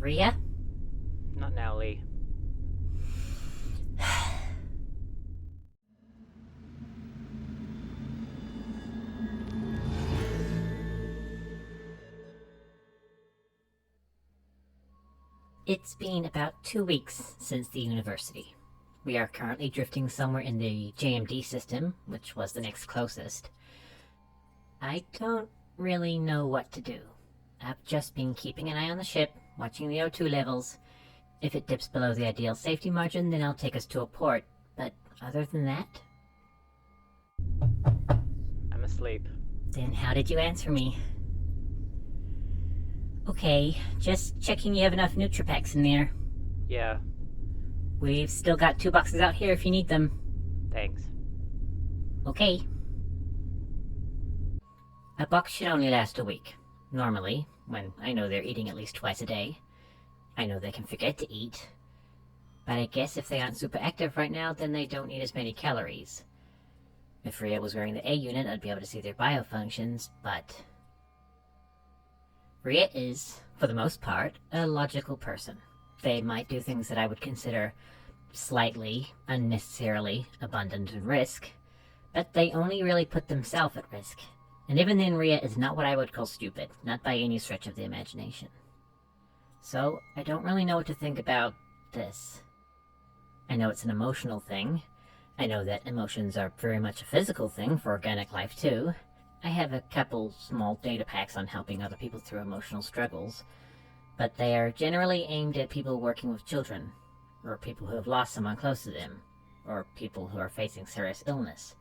Ria? Not now, Lee. It's been about 2 weeks since the university. We are currently drifting somewhere in the JMD system, which was the next closest. I don't really know what to do. I've just been keeping an eye on the ship, watching the O2 levels. If it dips below the ideal safety margin, then I'll take us to a port. But other than that, I'm asleep. then how did you answer me? Okay, just checking you have enough Nutripacks in there. Yeah, We've still got 2 boxes out here if you need them. thanks. Okay. A box should only last a week. Normally, when I know they're eating at least twice a day. I know they can forget to eat. But I guess if they aren't super active right now, then they don't need as many calories. If Ria was wearing the A unit, I'd be able to see their biofunctions, but Ria is, for the most part, a logical person. They might do things that I would consider slightly, unnecessarily abundant in risk, but they only really put themselves at risk. And even then, Ria is not what I would call stupid, not by any stretch of the imagination. So, I don't really know what to think about this. I know it's an emotional thing. I know that emotions are very much a physical thing for organic life too. I have a couple small data packs on helping other people through emotional struggles, but they are generally aimed at people working with children, or people who have lost someone close to them, or people who are facing serious illness.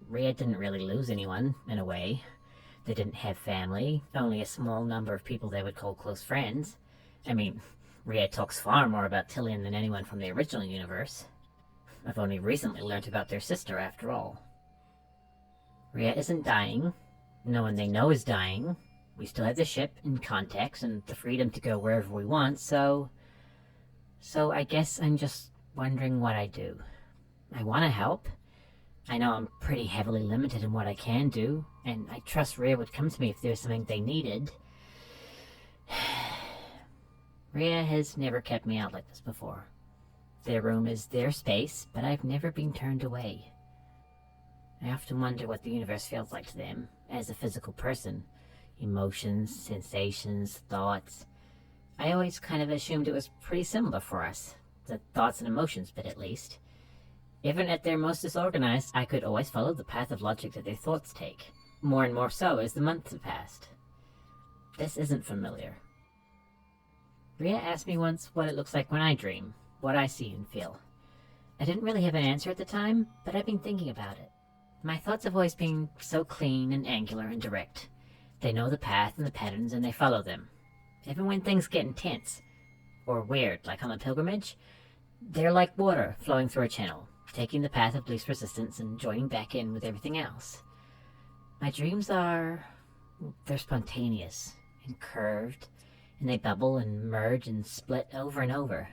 Ria didn't really lose anyone, in a way. They didn't have family, only a small number of people they would call close friends. I mean, Ria talks far more about Tillian than anyone from the original universe. I've only recently learnt about their sister, after all. Ria isn't dying. No one they know is dying. We still have the ship and contacts and the freedom to go wherever we want, so I guess I'm just wondering what I do. I want to help. I know I'm pretty heavily limited in what I can do, and I trust Ria would come to me if there was something they needed. Ria has never kept me out like this before. Their room is their space, but I've never been turned away. I often wonder what the universe feels like to them, as a physical person. Emotions, sensations, thoughts. I always kind of assumed it was pretty similar for us. The thoughts and emotions bit, at least. Even at their most disorganized, I could always follow the path of logic that their thoughts take, more and more so as the months have passed. This isn't familiar. Ria asked me once what it looks like when I dream, what I see and feel. I didn't really have an answer at the time, but I've been thinking about it. My thoughts have always been so clean and angular and direct. They know the path and the patterns and they follow them. Even when things get intense, or weird, like on a pilgrimage, they're like water flowing through a channel, taking the path of least resistance and joining back in with everything else. My dreams they're spontaneous and curved, and they bubble and merge and split over and over.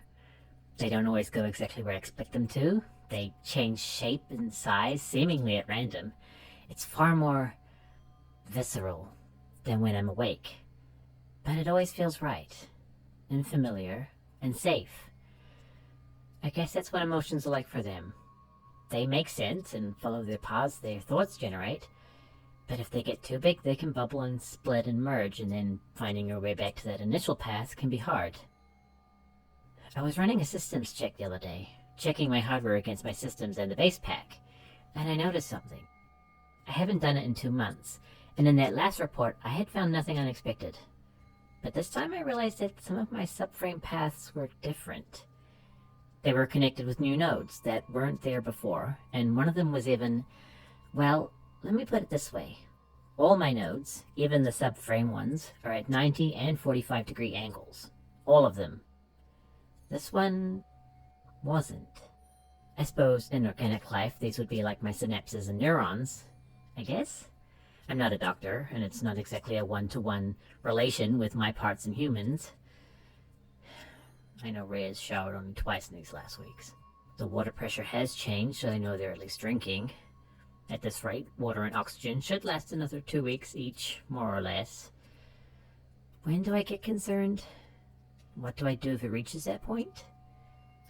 They don't always go exactly where I expect them to. They change shape and size seemingly at random. It's far more visceral than when I'm awake. But it always feels right, and familiar, and safe. I guess that's what emotions are like for them. They make sense and follow their paths their thoughts generate, but if they get too big, they can bubble and split and merge, and then finding your way back to that initial path can be hard. I was running a systems check the other day, checking my hardware against my systems and the base pack, and I noticed something. I haven't done it in 2 months, and in that last report I had found nothing unexpected. But this time I realized that some of my subframe paths were different. They were connected with new nodes that weren't there before, and one of them was even, well, let me put it this way. All my nodes, even the subframe ones, are at 90 and 45 degree angles. All of them. This one wasn't. I suppose in organic life these would be like my synapses and neurons, I guess? I'm not a doctor, and it's not exactly a one-to-one relation with my parts and humans. I know Ria's showered only twice in these last weeks. The water pressure has changed, so I know they're at least drinking. At this rate, water and oxygen should last another 2 weeks each, more or less. When do I get concerned? What do I do if it reaches that point?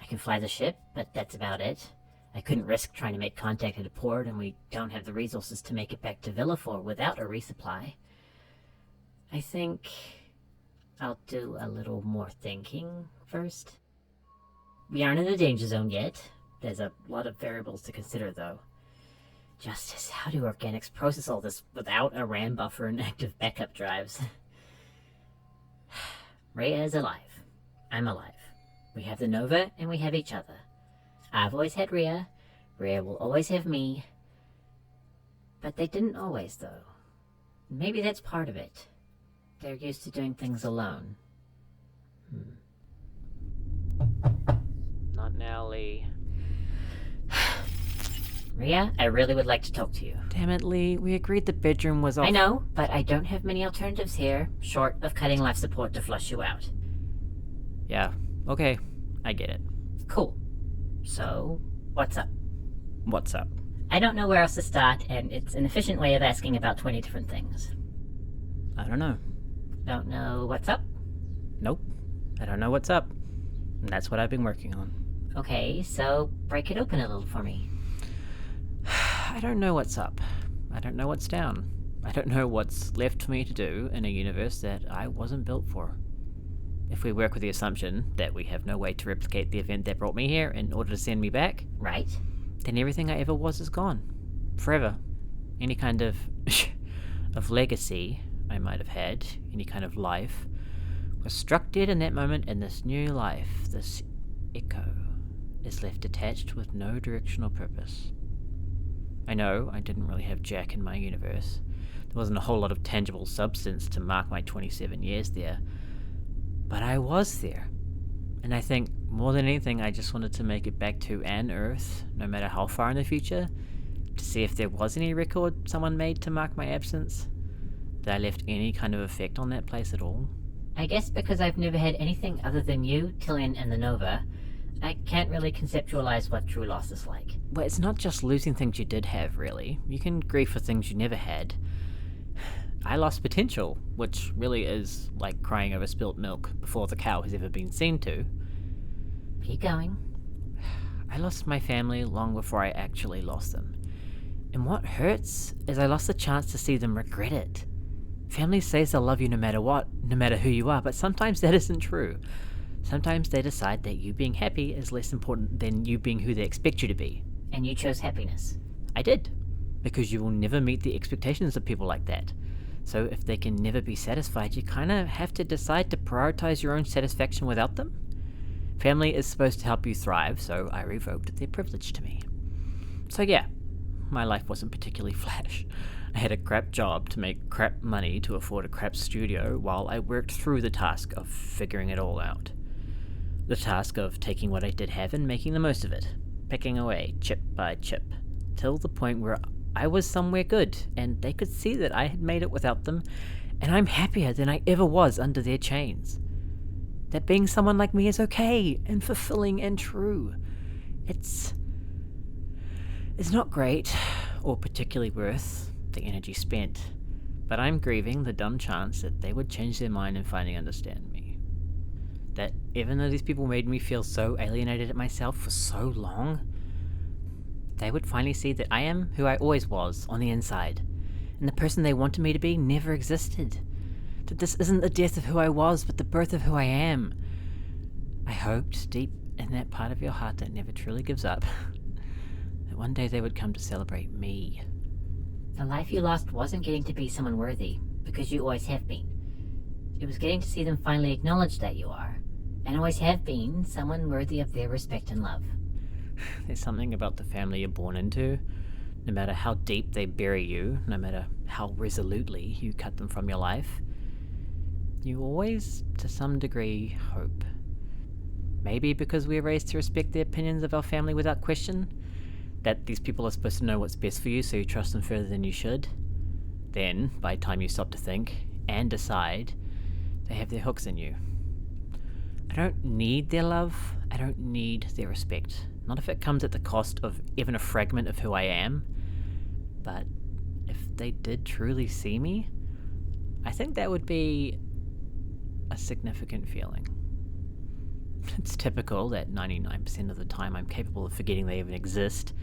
I can fly the ship, but that's about it. I couldn't risk trying to make contact at a port, and we don't have the resources to make it back to Villafort without a resupply. I think I'll do a little more thinking first. We aren't in the danger zone yet. There's a lot of variables to consider, though. Justice, how do organics process all this without a RAM buffer and active backup drives? Rhea is alive. I'm alive. We have the Nova, and we have each other. I've always had Rhea. Rhea will always have me. But they didn't always, though. Maybe that's part of it. They're used to doing things alone. Not now, Lee. Rhea, I really would like to talk to you. Damn it, Lee. We agreed the bedroom was off. I know, but I don't have many alternatives here, short of cutting life support to flush you out. Yeah, okay. I get it. Cool. So, what's up? What's up? I don't know where else to start, and it's an efficient way of asking about 20 different things. I don't know. Don't know what's up? Nope. I don't know what's up. And that's what I've been working on. Okay, so break it open a little for me. I don't know what's up. I don't know what's down. I don't know what's left for me to do in a universe that I wasn't built for. If we work with the assumption that we have no way to replicate the event that brought me here in order to send me back, Right? then everything I ever was is gone. Forever. Any kind of of legacy I might have had, any kind of life, was struck dead in that moment, and this new life, this echo, is left detached with no directional purpose. I know I didn't really have Jack in my universe. There wasn't a whole lot of tangible substance to mark my 27 years there. But I was there. And I think, more than anything, I just wanted to make it back to an Earth, no matter how far in the future, to see if there was any record someone made to mark my absence. Did I left any kind of effect on that place at all? I guess because I've never had anything other than you, Tillian, and the Nova, I can't really conceptualize what true loss is like. Well, it's not just losing things you did have, really. You can grieve for things you never had. I lost potential, which really is like crying over spilt milk before the cow has ever been seen to. Keep going. I lost my family long before I actually lost them. And what hurts is I lost the chance to see them regret it. Family says they'll love you no matter what, no matter who you are, but sometimes that isn't true. Sometimes they decide that you being happy is less important than you being who they expect you to be. And you chose happiness. I did, because you will never meet the expectations of people like that. So if they can never be satisfied, you kind of have to decide to prioritize your own satisfaction without them. Family is supposed to help you thrive, so I revoked their privilege to me. So yeah, my life wasn't particularly flash. I had a crap job to make crap money to afford a crap studio while I worked through the task of figuring it all out. The task of taking what I did have and making the most of it, picking away chip by chip, till the point where I was somewhere good, and they could see that I had made it without them, and I'm happier than I ever was under their chains. That being someone like me is okay, and fulfilling and true. It's not great, or particularly worth the energy spent, but I'm grieving the dumb chance that they would change their mind and finally understand me. That even though these people made me feel so alienated at myself for so long, they would finally see that I am who I always was on the inside, and the person they wanted me to be never existed. That this isn't the death of who I was, but the birth of who I am. I hoped, deep in that part of your heart that never truly gives up, that one day they would come to celebrate me. The life you lost wasn't getting to be someone worthy, because you always have been. It was getting to see them finally acknowledge that you are, and always have been, someone worthy of their respect and love. There's something about the family you're born into. No matter how deep they bury you, no matter how resolutely you cut them from your life, you always, to some degree, hope. Maybe because we're raised to respect the opinions of our family without question, that these people are supposed to know what's best for you, so you trust them further than you should. Then, by the time you stop to think and decide, they have their hooks in you. I don't need their love. I don't need their respect. Not if it comes at the cost of even a fragment of who I am. But if they did truly see me, I think that would be a significant feeling. It's typical that 99% of the time I'm capable of forgetting they even exist.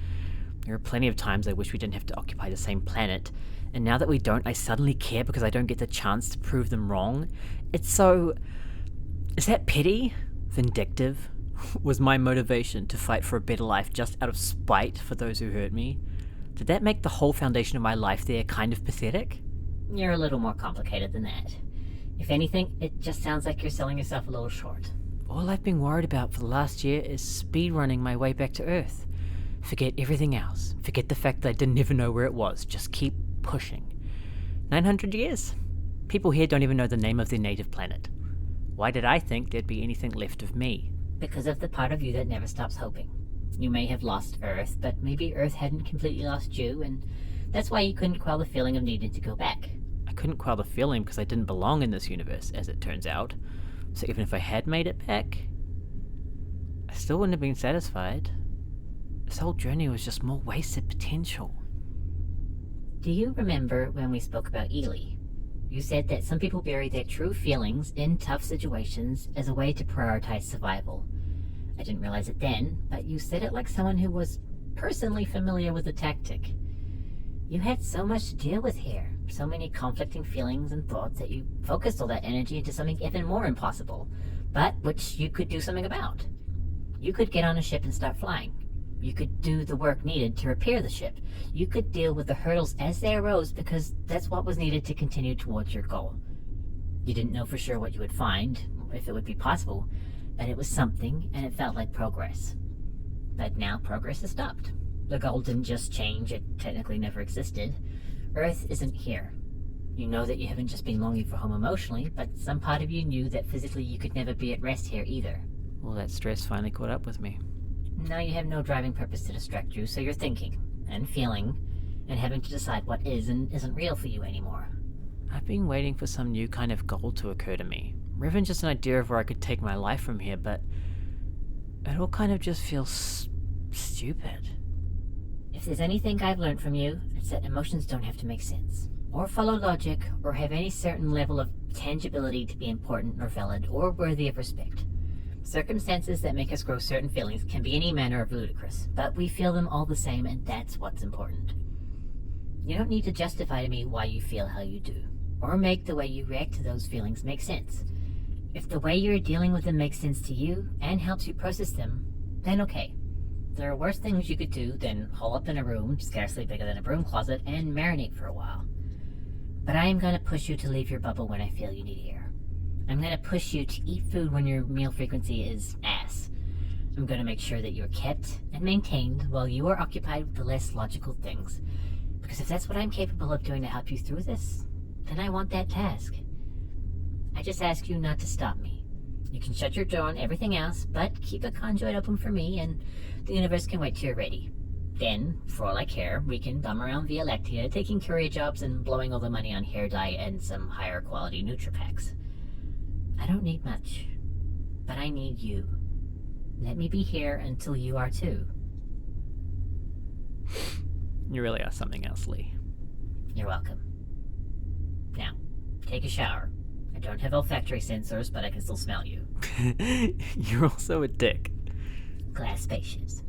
There are plenty of times I wish we didn't have to occupy the same planet, and now that we don't, I suddenly care because I don't get the chance to prove them wrong. It's so... Is that petty? Vindictive? Was my motivation to fight for a better life just out of spite for those who hurt me? Did that make the whole foundation of my life there kind of pathetic? You're a little more complicated than that. If anything, it just sounds like you're selling yourself a little short. All I've been worried about for the last year is speedrunning my way back to Earth. Forget everything else. Forget the fact that I didn't even know where it was. Just keep pushing. 900 years? People here don't even know the name of their native planet. Why did I think there'd be anything left of me? Because of the part of you that never stops hoping. You may have lost Earth, but maybe Earth hadn't completely lost you, and that's why you couldn't quell the feeling of needing to go back. I couldn't quell the feeling because I didn't belong in this universe, as it turns out. So even if I had made it back, I still wouldn't have been satisfied. This whole journey was just more wasted potential. Do you remember when we spoke about Ely? You said that some people bury their true feelings in tough situations as a way to prioritize survival. I didn't realize it then, but you said it like someone who was personally familiar with the tactic. You had so much to deal with here, so many conflicting feelings and thoughts that you focused all that energy into something even more impossible, but which you could do something about. You could get on a ship and start flying. You could do the work needed to repair the ship. You could deal with the hurdles as they arose because that's what was needed to continue towards your goal. You didn't know for sure what you would find, if it would be possible, but it was something and it felt like progress. But now progress has stopped. The goal didn't just change, it technically never existed. Earth isn't here. You know that you haven't just been longing for home emotionally, but some part of you knew that physically you could never be at rest here either. All that stress finally caught up with me. Now you have no driving purpose to distract you, so you're thinking, and feeling, and having to decide what is and isn't real for you anymore. I've been waiting for some new kind of goal to occur to me. Or even just an idea of where I could take my life from here, but it all kind of just feels stupid. If there's anything I've learned from you, it's that emotions don't have to make sense, or follow logic, or have any certain level of tangibility to be important or valid or worthy of respect. Circumstances that make us grow certain feelings can be any manner of ludicrous, but we feel them all the same, and that's what's important. You don't need to justify to me why you feel how you do, or make the way you react to those feelings make sense. If the way you're dealing with them makes sense to you and helps you process them, then okay. There are worse things you could do than hole up in a room, scarcely bigger than a broom closet, and marinate for a while. But I am going to push you to leave your bubble when I feel you need air. I'm going to push you to eat food when your meal frequency is ass. I'm going to make sure that you're kept and maintained while you are occupied with the less logical things. Because if that's what I'm capable of doing to help you through this, then I want that task. I just ask you not to stop me. You can shut your door on everything else, but keep a conduit open for me, and the universe can wait till you're ready. Then, for all I care, we can bum around Via Lactea, taking courier jobs and blowing all the money on hair dye and some higher quality NutriPacks. I don't need much, but I need you. Let me be here until you are too. You really are something else, Lee. You're welcome. Now, take a shower. I don't have olfactory sensors, but I can still smell you. You're also a dick. Glass spaceships.